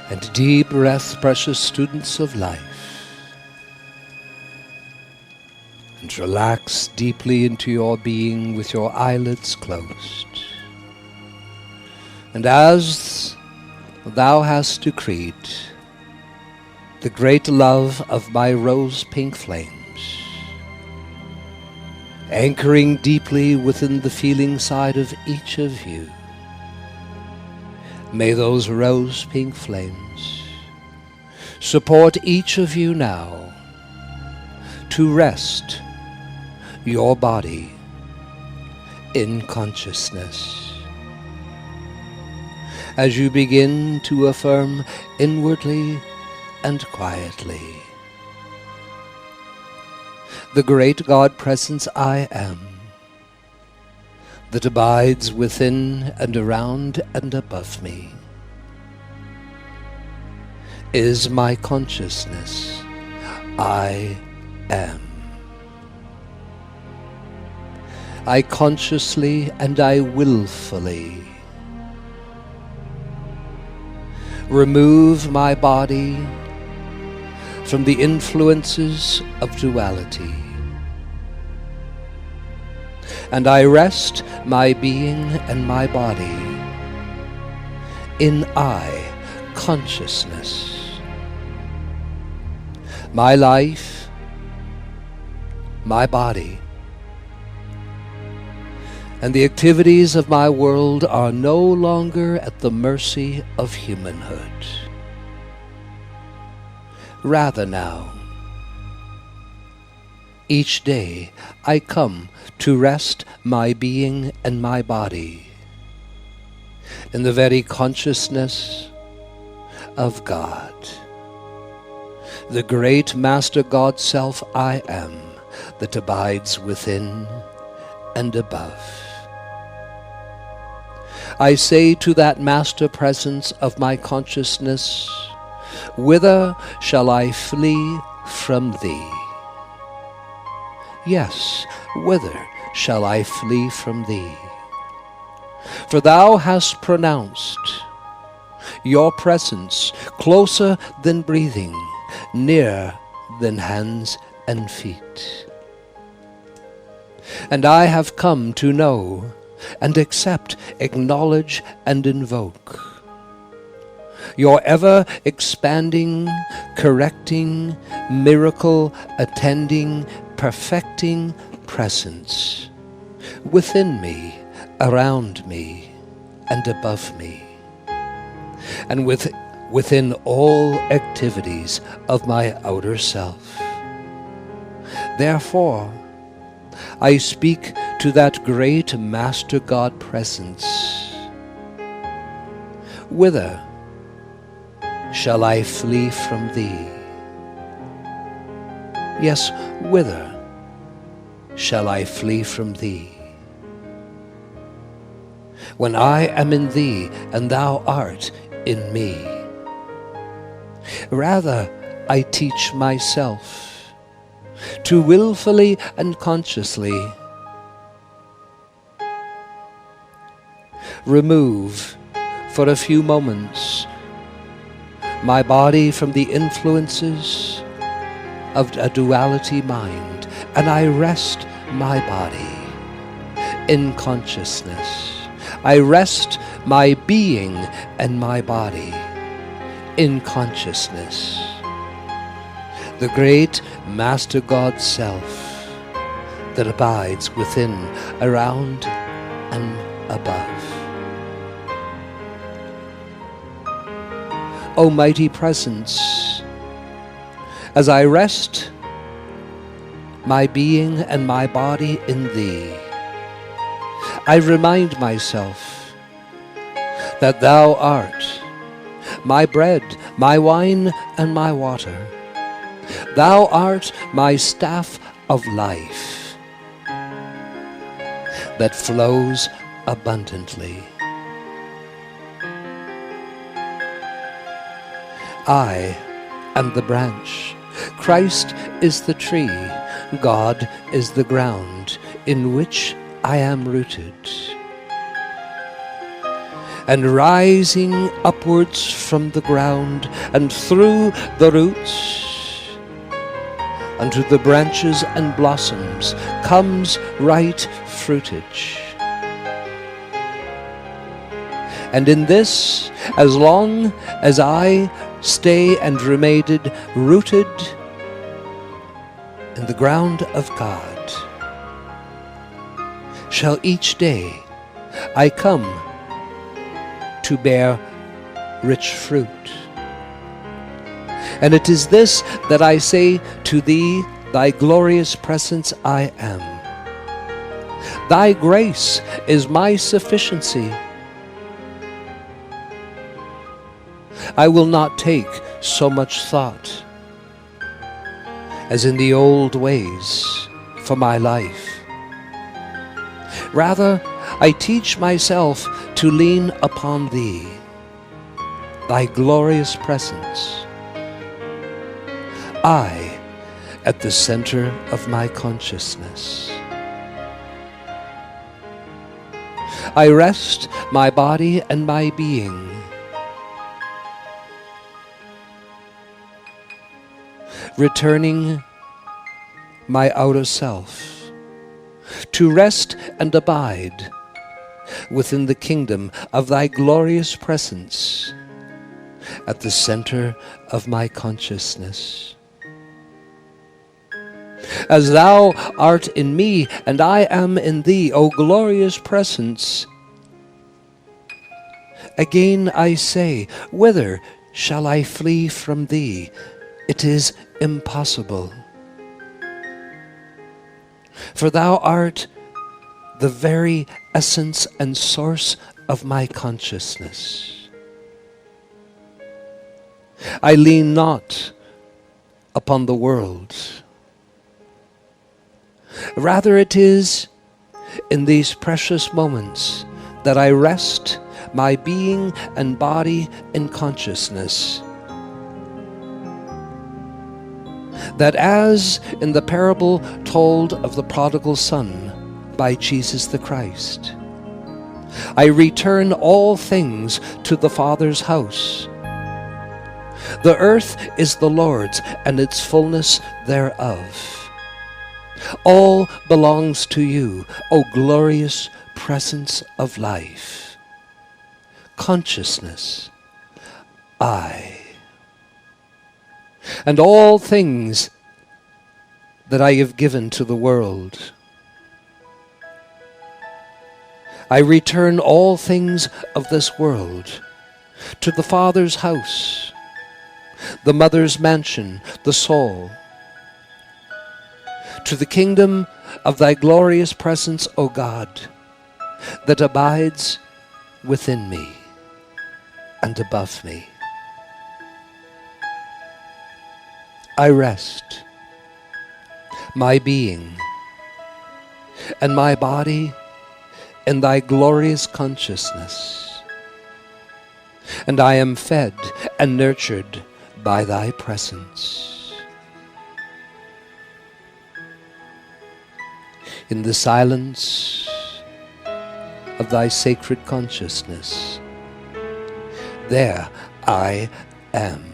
And deep breath, precious students of life. And relax deeply into your being with your eyelids closed. And as thou hast decreed, the great love of my rose-pink flames, anchoring deeply within the feeling side of each of you, may those rose-pink flames support each of you now to rest your body in consciousness. As you begin to affirm inwardly and quietly, the great God Presence I am, that abides within and around and above me, is my consciousness. I am. I consciously and I willfully remove my body from the influences of duality, and I rest my being and my body in I consciousness. My life, my body, and the activities of my world are no longer at the mercy of humanhood. Rather now, each day I come to rest my being and my body in the very consciousness of God, the great Master God Self I am, that abides within and above. I say to that Master Presence of my consciousness, whither shall I flee from thee? Yes, whither shall I flee from thee? For thou hast pronounced your presence closer than breathing, nearer than hands and feet. And I have come to know and accept, acknowledge, and invoke your ever-expanding, correcting, miracle-attending, perfecting presence within me, around me, and above me, and within all activities of my outer self. Therefore, I speak to that great Master God Presence. Whither shall I flee from thee? Yes, whither shall I flee from thee? When I am in thee and thou art in me. Rather, I teach myself to willfully and consciously remove for a few moments my body from the influences of a duality mind, and I rest my body in consciousness. I rest my being and my body in consciousness. The great Master God Self that abides within, around, and above. O mighty Presence, as I rest my being and my body in Thee, I remind myself that Thou art my bread, my wine, and my water. Thou art my staff of life that flows abundantly. I am the branch, Christ is the tree, God is the ground in which I am rooted. and rising upwards from the ground and through the roots unto the branches and blossoms comes ripe fruitage. And in this, as long as I stay and remain rooted in the ground of God, shall each day I come to bear rich fruit. And it is this that I say to thee, thy glorious presence I am. Thy grace is my sufficiency. I will not take so much thought as in the old ways for my life. Rather, I teach myself to lean upon thee, thy glorious presence. I at the center of my consciousness. I rest my body and my being, returning my outer self to rest and abide within the kingdom of thy glorious presence at the center of my consciousness. As thou art in me and I am in thee, O glorious presence, again I say, whither shall I flee from thee? It is impossible. For thou art the very essence and source of my consciousness. I lean not upon the world. Rather, it is in these precious moments that I rest my being and body in consciousness, that as in the parable told of the prodigal son by Jesus the Christ, I return all things to the Father's house. The earth is the Lord's and its fullness thereof. All belongs to you, O glorious presence of life. Consciousness, I. And all things that I have given to the world. I return all things of this world to the Father's house, the mother's mansion, the soul, to the kingdom of thy glorious presence, O God, that abides within me and above me. I rest my being and my body in thy glorious consciousness, and I am fed and nurtured by thy presence. In the silence of thy sacred consciousness, there I am.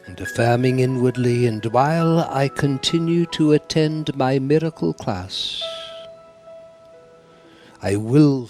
and affirming inwardly, and while I continue to attend my miracle class, I will